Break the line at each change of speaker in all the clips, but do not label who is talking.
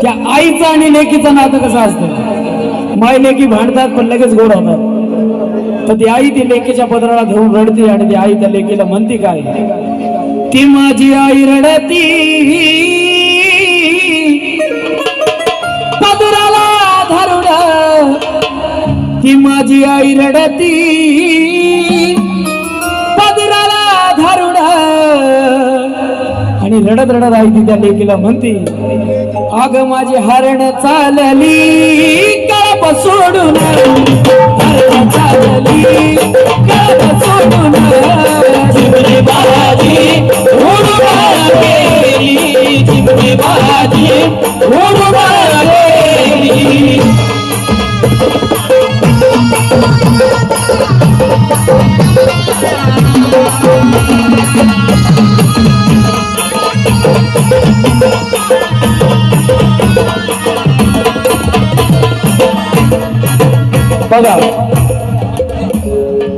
त्या आईचं आणि लेकीचं नातं कसं असतं. माय लेकी भांडतात पण लगेच गोड होतात. तर ती आई ती लेकीच्या पदराला धरून रडते आणि ती आई त्या लेकीला म्हणते काय, ती माझी आई रडती पदराला धरून, ती माझी आई रडती पदराला धरून. आणि रडत रडत आई ती त्या लेकीला म्हणते, अग माझी हरण चालली कळप सोडून, हरण चालली कळप सोडून, चिमणी बाजी उडून गेली, चिमणी बाजी उडून गेली. बघा,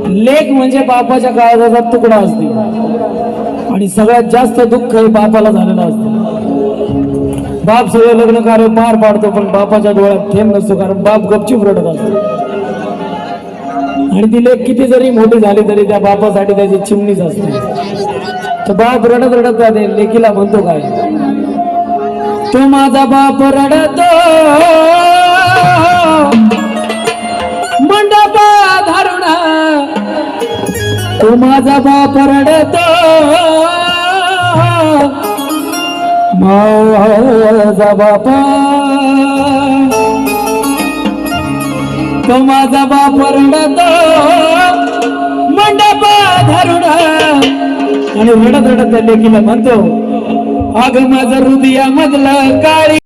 लेक म्हणजे बापाच्या काळजाचा तुकडा असते आणि सगळ्यात जास्त दुःख हे बापाला झालेलं असतं. बाप सगळं लग्न कार्य पार पाडतो पण बापाच्या डोळ्यात थेंब नसतो, कारण बाप गपचूप रडत असतो. आणि ती लेक किती जरी मोठी झाली तरी त्या बापासाठी त्याची चिमणीच असते. तर बाप रडत रडत जाते, लेकीला म्हणतो काय, तू माझा बाप रडतो मंडपा धरून, तू माझा बाप रडतो माझा बापा, तो माझा बाप रडतो मंडपा धरून. आणि रडत रडत त्या लेकीला म्हणतो, अग माझं हृदयामधलं काळी